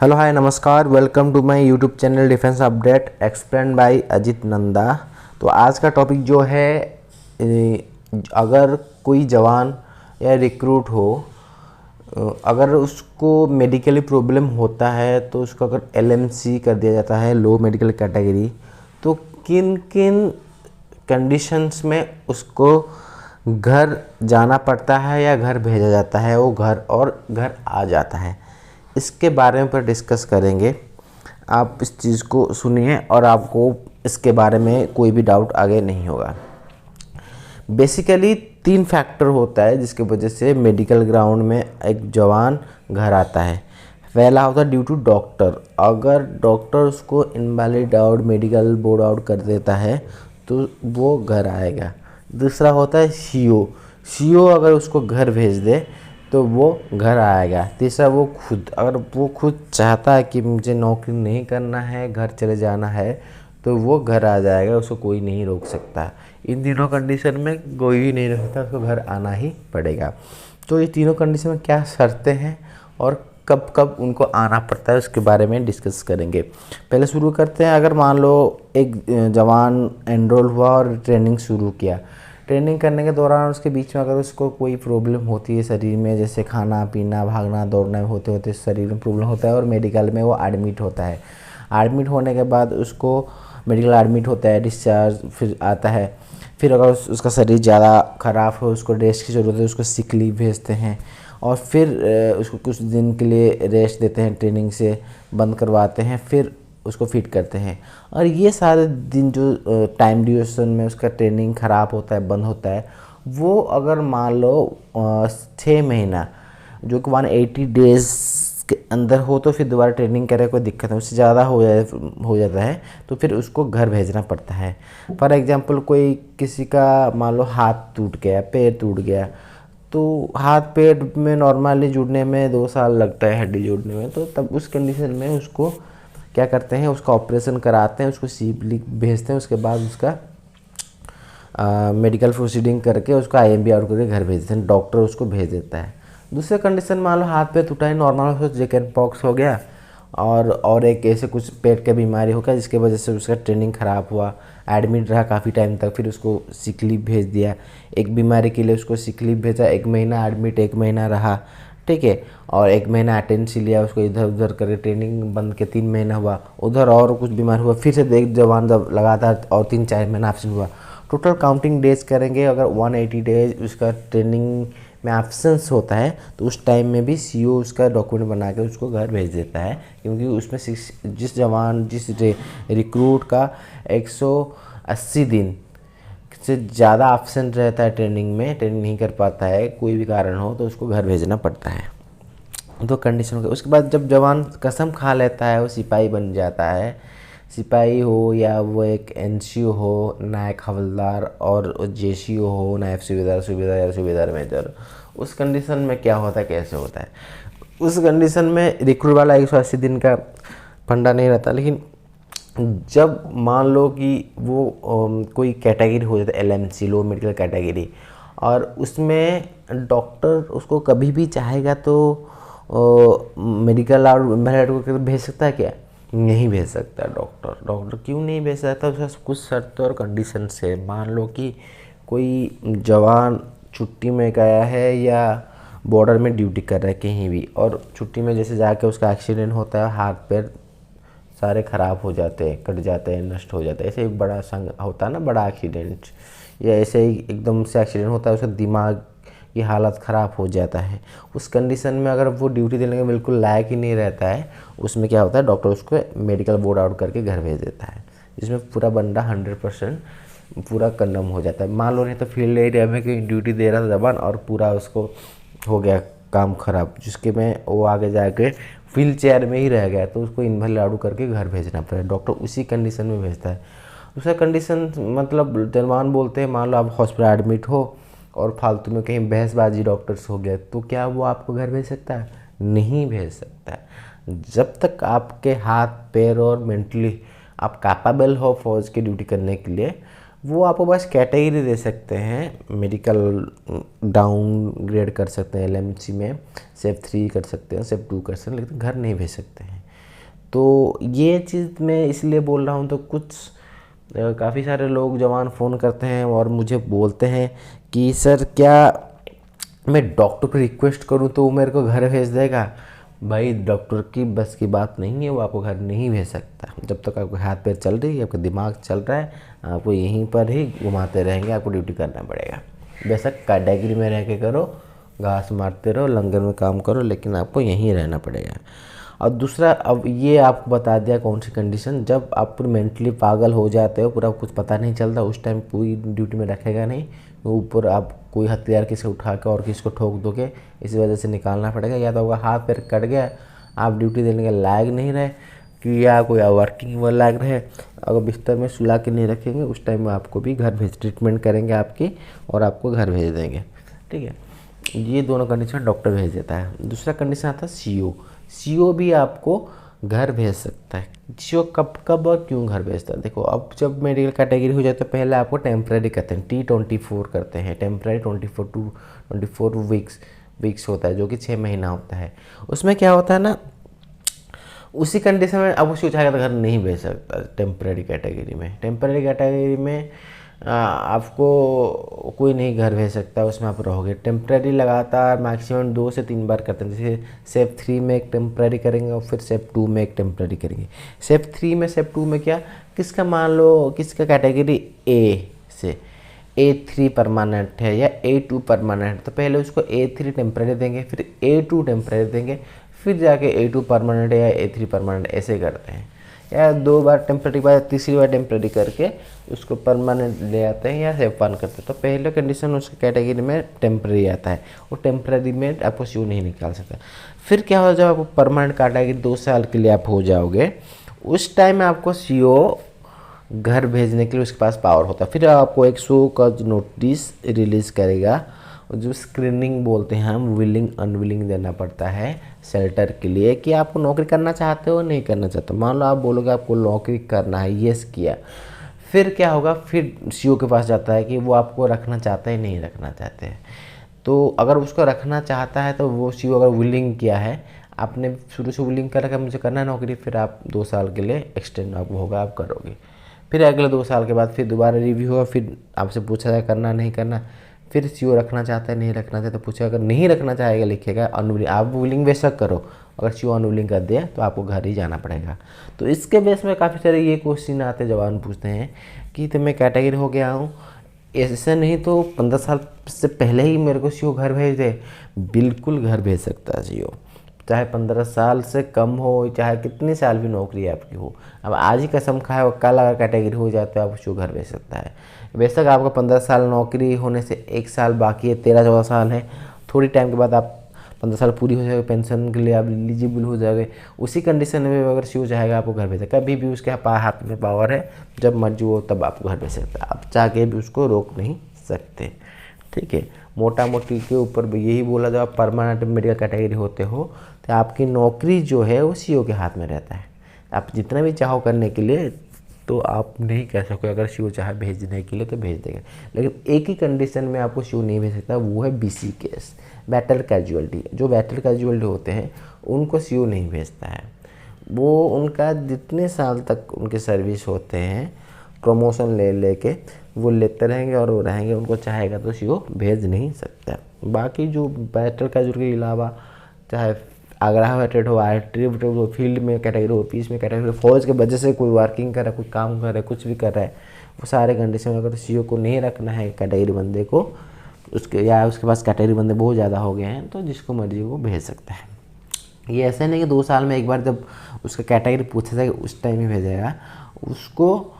Hello hi नमस्कार, welcome to my YouTube channel defence update explain by Ajit Nanda. तो आज का टॉपिक जो है अगर कोई जवान या रिक्रूट हो, अगर उसको मेडिकली प्रॉब्लम होता है तो उसको अगर एलएमसी कर दिया जाता है, लो मेडिकल कैटेगरी, तो किन किन कंडीशंस में उसको घर जाना पड़ता है या घर भेजा जाता है, वो घर आ जाता है, इसके बारे में पर डिस्कस करेंगे। आप इस चीज़ को सुनिए और आपको इसके बारे में कोई भी डाउट आगे नहीं होगा। बेसिकली 3 फैक्टर होता है जिसकी वजह से मेडिकल ग्राउंड में एक जवान घर आता है। पहला होता है ड्यू टू डॉक्टर, अगर डॉक्टर उसको invalid out medical board out कर देता है तो वो घर आएगा। दूसरा होता है सीओ अगर उसको घर भेज दे तो वो घर आएगा। तीसरा अगर वो खुद चाहता है कि मुझे नौकरी नहीं करना है, घर चले जाना है, तो वो घर आ जाएगा, उसको कोई नहीं रोक सकता। इन तीनों कंडीशन में कोई भी नहीं रोक सकता, उसको घर आना ही पड़ेगा। तो ये तीनों कंडीशन में क्या शर्तें हैं और कब कब उनको आना पड़ता है उसके बारे में डिस्कस करेंगे। पहले शुरू करते हैं। अगर मान लो एक जवान एनरोल हुआ और ट्रेनिंग शुरू किया, ट्रेनिंग करने के दौरान उसके बीच में अगर उसको कोई प्रॉब्लम होती है शरीर में, जैसे खाना पीना भागना दौड़ना होते होते शरीर में प्रॉब्लम होता है और मेडिकल में वो एडमिट होता है। एडमिट होने के बाद उसको मेडिकल एडमिट होता है, डिस्चार्ज फिर आता है। फिर अगर उसका शरीर ज़्यादा ख़राब हो, उसको रेस्ट की ज़रूरत है, उसको सिक लीव भेजते हैं और फिर उसको कुछ दिन के लिए रेस्ट देते हैं, ट्रेनिंग से बंद करवाते हैं, फिर उसको फिट करते हैं। और ये सारे दिन जो टाइम ड्यूरेशन में उसका ट्रेनिंग ख़राब होता है, बंद होता है, वो अगर मान लो 6 महीना जो कि 180 डेज़ के अंदर हो तो फिर दोबारा ट्रेनिंग करे, कोई दिक्कत नहीं। उससे ज़्यादा हो जाता है तो फिर उसको घर भेजना पड़ता है। फॉर एग्ज़ाम्पल कोई किसी का मान लो हाथ टूट गया, पैर टूट गया, तो हाथ पैर में नॉर्मली जुड़ने में 2 साल लगता है, हड्डी जुड़ने में। तो तब उस कंडीशन में उसको क्या करते हैं, उसका ऑपरेशन कराते हैं, उसको सीप भेजते हैं, उसके बाद उसका मेडिकल प्रोसीडिंग करके उसको आईएमबी आउट करके घर भेजते हैं, डॉक्टर उसको भेज देता है। दूसरे कंडीशन मान लो हाथ पे टूटा है, नॉर्मल हो, चिकन पॉक्स हो गया और एक ऐसे कुछ पेट का बीमारी हो गया जिसके वजह से उसका ट्रेनिंग ख़राब हुआ, एडमिट रहा काफ़ी टाइम तक, फिर उसको सिक लीव भेज दिया। एक बीमारी के लिए उसको सिक लीव भेजा, 1 महीना एडमिट, 1 महीना रहा, ठीक है, और 1 महीना अटेंडेंस लिया, उसको इधर उधर करके ट्रेनिंग बंद के 3 महीना हुआ, उधर और कुछ बीमार हुआ, फिर से देख जवान जब लगातार और 3-4 महीना एब्सेंट हुआ। टोटल काउंटिंग डेज करेंगे, अगर 180 डेज उसका ट्रेनिंग में एब्सेंस होता है तो उस टाइम में भी सीओ उसका डॉक्यूमेंट बना के उसको घर भेज देता है, क्योंकि उसमें जिस रिक्रूट का 180 दिन से ज़्यादा एब्सेंट रहता है ट्रेनिंग में, ट्रेनिंग नहीं कर पाता है, कोई भी कारण हो, तो उसको घर भेजना पड़ता है। तो कंडीशन हो गई। उसके बाद जब जवान कसम खा लेता है, वो सिपाही बन जाता है, सिपाही हो या वो एक एनसीओ हो, नायक हवलदार, और जेसीओ हो, नायब सूबेदार या सूबेदार मेजर, उस कंडीशन में क्या होता है, कैसे होता है। उस कंडीशन में रिक्रूट वाला 180 दिन का फंडा नहीं रहता। लेकिन जब मान लो कि वो कोई कैटेगरी हो जाता है, एलएमसी, लो मेडिकल कैटेगरी, और उसमें डॉक्टर उसको कभी भी चाहेगा तो मेडिकल और भेज सकता है क्या? नहीं भेज सकता। डॉक्टर क्यों नहीं भेज सकता? उसका कुछ शर्त और कंडीशन से। मान लो कि कोई जवान छुट्टी में गया है या बॉर्डर में ड्यूटी कर रहा है कहीं भी, और छुट्टी में जैसे जाके उसका एक्सीडेंट होता है, हाथ पैर सारे ख़राब हो जाते हैं, कट जाते हैं, नष्ट हो जाते हैं। ऐसे एक बड़ा संग होता है ना, बड़ा एक्सीडेंट, या ऐसे ही एकदम से एक्सीडेंट होता है, उसका दिमाग की हालत ख़राब हो जाता है। उस कंडीशन में अगर वो ड्यूटी देने का बिल्कुल लायक ही नहीं रहता है, उसमें क्या होता है, डॉक्टर उसको मेडिकल बोर्ड आउट करके घर भेज देता है, जिसमें पूरा बंदा 100% पूरा कंडम हो जाता है। मान लो नहीं तो फील्ड एरिया में कहीं ड्यूटी दे रहा था जवान और पूरा उसको हो गया काम ख़राब, जिसके में वो आगे जाके व्हील चेयर में ही रह गया, तो उसको इन्वैलिड आउट करके घर भेजना पड़ेगा। डॉक्टर उसी कंडीशन में भेजता है। दूसरा कंडीशन मतलब जवान बोलते हैं, मान लो आप हॉस्पिटल एडमिट हो और फालतू में कहीं बहसबाजी डॉक्टर्स हो गया, तो क्या वो आपको घर भेज सकता है? नहीं भेज सकता है। जब तक आपके हाथ पैर और मेंटली आप कैपेबल हो फौज की ड्यूटी करने के लिए, वो आपको बस कैटेगरी दे सकते हैं, मेडिकल डाउन ग्रेड कर सकते हैं एलएमसी में, सेफ 3 कर सकते हैं, सेफ 2 कर सकते हैं, लेकिन घर नहीं भेज सकते हैं। तो ये चीज़ मैं इसलिए बोल रहा हूँ, तो कुछ काफ़ी सारे लोग जवान फ़ोन करते हैं और मुझे बोलते हैं कि सर क्या मैं डॉक्टर को रिक्वेस्ट करूं तो वो मेरे को घर भेज देगा। भाई डॉक्टर की बस की बात नहीं है, वो आपको घर नहीं भेज सकता। जब तक आपके हाथ पैर चल रही है, आपका दिमाग चल रहा है, आपको यहीं पर ही घुमाते रहेंगे, आपको ड्यूटी करना पड़ेगा। बेशक कैटेगरी में रह के करो, घास मारते रहो, लंगर में काम करो, लेकिन आपको यहीं रहना पड़ेगा। और दूसरा, अब ये आपको बता दिया कौन सी कंडीशन, जब आप पूरी मेंटली पागल हो जाते हो, पूरा कुछ पता नहीं चलता, उस टाइम पूरी ड्यूटी में रखेगा नहीं। ऊपर आप कोई हथियार किसी उठा के और किसी को ठोक दोगे, इसी वजह से निकालना पड़ेगा। या तो आपका हाथ पैर कट गया, आप ड्यूटी देने के लायक नहीं रहे, कि या कोई वर्किंग वो लायक रहे, अगर बिस्तर में सुला के नहीं रखेंगे, उस टाइम में आपको भी घर भेज ट्रीटमेंट करेंगे आपकी, और आपको घर भेज देंगे। ठीक है, ये दोनों कंडीशन डॉक्टर भेज देता है। दूसरा कंडीशन आता है सीओ। सीओ भी आपको घर भेज सकता है। सीओ कब कब और क्यों घर भेजता है? देखो, अब जब मेडिकल कैटेगरी हो जाए तो पहले आपको टेम्प्रेरी करते हैं, T24 करते हैं, टेम्प्रेरी 24 टू 24 वीक्स होता है, जो कि 6 महीना होता है। उसमें क्या होता है ना, उसी कंडीशन में अब उसी चाहेगा तो घर नहीं भेज सकता। टेम्प्रेरी कैटेगरी में आपको कोई नहीं घर भेज सकता, उसमें आप रहोगे। टेम्प्रेरी लगातार मैक्सिमम 2 से 3 बार करते हैं। जैसे सेफ 3 में एक टेम्प्रेरी करेंगे और फिर सेफ 2 में एक टेम्प्रेरी करेंगे। सेफ 3 में, सेफ 2 में क्या, किसका मान लो किसका कैटेगरी ए से A3 परमानेंट है या A2 परमानेंट, तो पहले उसको A3 टेम्प्रेरी देंगे, फिर A2 टेम्प्रेरी देंगे, फिर जाके A2 परमानेंट या A3 परमानेंट, ऐसे करते हैं। या 2 बार टेम्प्रेरी के बाद तीसरी बार टेम्प्रेरी करके उसको परमानेंट ले आते हैं या सेफ 1 करते हैं। तो पहले कंडीशन उसके कैटेगरी में टेम्प्रेरी आता है, वो टेम्प्रेरी में आपको सीओ नहीं निकाल सकता। फिर क्या हो, जब आपको परमानेंट कैटेगरी 2 साल के लिए आप हो जाओगे, उस टाइम में आपको सीओ घर भेजने के लिए उसके पास पावर होता है। फिर आपको एक शो का नोटिस रिलीज़ करेगा, जो स्क्रीनिंग बोलते हैं हम, विलिंग अनविलिंग देना पड़ता है शेल्टर के लिए, कि आपको नौकरी करना चाहते हो नहीं करना चाहते हो। मान लो आप बोलोगे आपको नौकरी करना है, येस किया, फिर क्या होगा, फिर सीओ के पास जाता है कि वो आपको रखना चाहता है नहीं रखना चाहते हैं। तो अगर उसको रखना चाहता है तो वो सीओ अगर विलिंग किया है, आपने शुरू से विलिंग कर रखा मुझे करना है नौकरी, फिर आप 2 साल के लिए एक्सटेंड आप होगा, आप करोगे। फिर अगले 2 साल के बाद फिर दोबारा रिव्यू होगा, फिर आपसे पूछा जाए करना नहीं करना, फिर सीओ रखना चाहता है नहीं रखना चाहता, तो पूछेगा, अगर नहीं रखना चाहेगा लिखेगा अनविलिंग, आप विलिंग बेशक करो, अगर सीओ अनविलिंग कर दिया तो आपको घर ही जाना पड़ेगा। तो इसके बेस में काफ़ी सारे ये क्वेश्चन आते, जवान पूछते हैं कि तो मैं कैटेगरी हो गया हूँ, ऐसा नहीं तो 15 साल से पहले ही मेरे को सीओ घर भेज दे। बिल्कुल घर भेज सकता है सीओ, चाहे 15 साल से कम हो, चाहे कितने साल भी नौकरी आपकी हो। अब आज ही कसम खाए और कल अगर कैटेगरी हो जाए तो आप उसको घर भेज सकता है। बेशक आपका 15 साल नौकरी होने से 1 साल बाकी है, 13-14 साल है, थोड़ी टाइम के बाद आप 15 साल पूरी हो जाएगी, पेंशन के लिए आप एलिजिबल हो जाओगे। उसी कंडीशन में अगर सीओ चाहेगा आपको घर भेजा, कभी भी उसके हाथ में पावर है, जब मर्जी हो तब आपको घर भेज सकता है, आप चाह भी उसको रोक नहीं सकते। ठीक है, मोटा मोटी के ऊपर यही बोला, जब आप परमानेंट मेडिकल कैटेगरी होते हो तो आपकी नौकरी जो है वो सीओ के हाथ में रहता है। आप जितना भी चाहो करने के लिए तो आप नहीं कह सकोगे, अगर सीओ चाहे भेजने के लिए तो भेज देगा। लेकिन एक ही कंडीशन में आपको सीओ नहीं भेज सकता, वो है BC केस, बैटल कैजुअलिटी। जो बैटल कैजुअलिटी होते हैं उनको सीओ नहीं भेजता है। वो उनका जितने साल तक उनके सर्विस होते हैं, प्रमोशन ले लेके वो लेते रहेंगे और वो रहेंगे, उनको चाहेगा तो सीओ भेज नहीं सकता। बाकी जो बैटल कैजुअलिटी के अलावा, चाहे आगरा वेटेड हो, आर्ट्री वेटेड हो, फील्ड में कैटेगरी हो, पीस में कैटेगरी हो, फौज के वजह से कोई वर्किंग कर रहा है, कोई काम कर रहा है, कुछ भी कर रहा है, वो सारे कंडीशन में अगर सीओ को नहीं रखना है कैटेगरी बंदे को, उसके या उसके पास कैटेगरी बंदे बहुत ज़्यादा हो गए हैं, तो जिसको मर्जी वो भेज सकता है। ये ऐसा नहीं कि 2 साल में एक बार जब उसका कैटेगरी पूछा जाएगा उस टाइम ही भेजेगा। उसको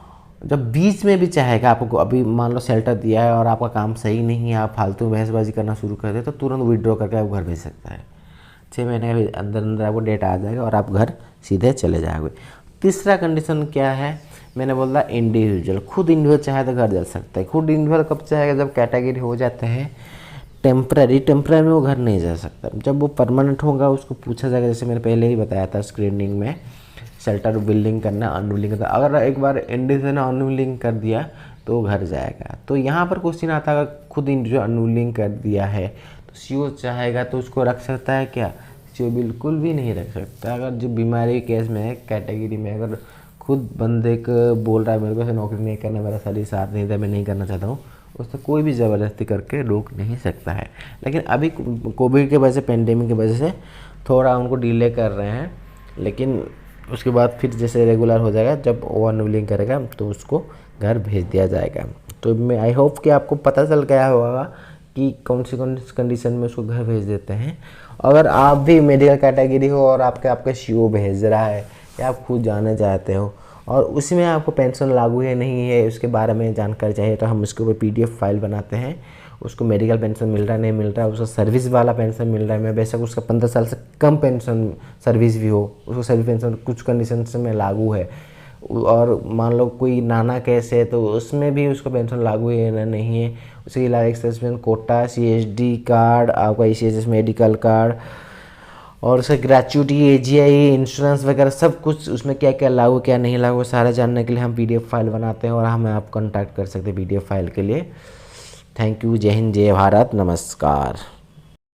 जब बीच में भी चाहेगा, आपको अभी मान लो शेल्टर दिया है और आपका काम सही नहीं है, आप फालतू बहसबाजी करना शुरू कर दे, तो तुरंत विड्रॉ करके आप घर भेज सकता है। 6 महीने के अंदर अंदर आपको डेट आ जाएगा और आप घर सीधे चले जाओगे। तीसरा कंडीशन क्या है, मैंने बोला इंडिविजुअल, खुद इंडिविजुअल चाहे तो घर जा सकता है। खुद इंडिविजुअल कब चाहेगा, जब कैटेगरी हो जाता है टेम्प्रेरी में वो घर नहीं जा सकता। जब वो परमानेंट होगा उसको पूछा जाएगा, जैसे मैंने पहले ही बताया था स्क्रीनिंग में, शेल्टर विलिंग करना, अनविलिंग करना। अगर एक बार इंडिविजुअल ने अनविलिंग कर दिया तो घर जाएगा। तो यहाँ पर क्वेश्चन आता है, अगर खुद इंडिविजुअल अनरूलिंग कर दिया है तो सीओ चाहेगा तो उसको रख सकता है क्या? सीओ बिल्कुल भी नहीं रख सकता। अगर जो बीमारी केस में है, कैटेगरी में, अगर खुद बंदे को बोल रहा है मेरे को से नौकरी नहीं करना, मेरा शरीर साथ नहीं था, मैं नहीं करना चाहता हूँ, उससे कोई भी ज़बरदस्ती करके रोक नहीं सकता है। लेकिन अभी कोविड के वजह से, पेंडेमिक की वजह से थोड़ा उनको डिले कर रहे हैं, लेकिन उसके बाद फिर जैसे रेगुलर हो जाएगा, जब वो अनरूलिंग करेगा तो उसको घर भेज दिया जाएगा। तो मैं आई होप कि आपको पता चल गया होगा कि कौन सी कंडीशन में उसको घर भेज देते हैं। अगर आप भी मेडिकल कैटेगरी हो और आपके सीओ भेज रहा है या आप खुद जाना चाहते हो और उसमें आपको पेंशन लागू है नहीं है उसके बारे में जानकारी चाहिए, तो हम उसके ऊपर PDF फाइल बनाते हैं। उसको मेडिकल पेंशन मिल रहा है नहीं मिल रहा है, उसको सर्विस वाला पेंशन मिल रहा है मैं, बेशक उसका 15 साल से कम पेंशन सर्विस भी हो, उसको सर्विस पेंशन कुछ कंडीशन में लागू है। और मान लो कोई नाना केस है तो उसमें भी उसको पेंशन लागू है या नहीं है। उसके अलावा एक्सपेंशन कोटा, CSD कार्ड, आपका ECHS मेडिकल कार्ड और उसका ग्रेचुइटी, AGI, इंश्योरेंस वगैरह सब कुछ उसमें क्या क्या लागू क्या नहीं लागू, सारा जानने के लिए हम PDF फाइल बनाते हैं और हमें आप कांटेक्ट कर सकते हैं PDF फाइल के लिए। Thank you. जय हिंद, जय भारत, नमस्कार।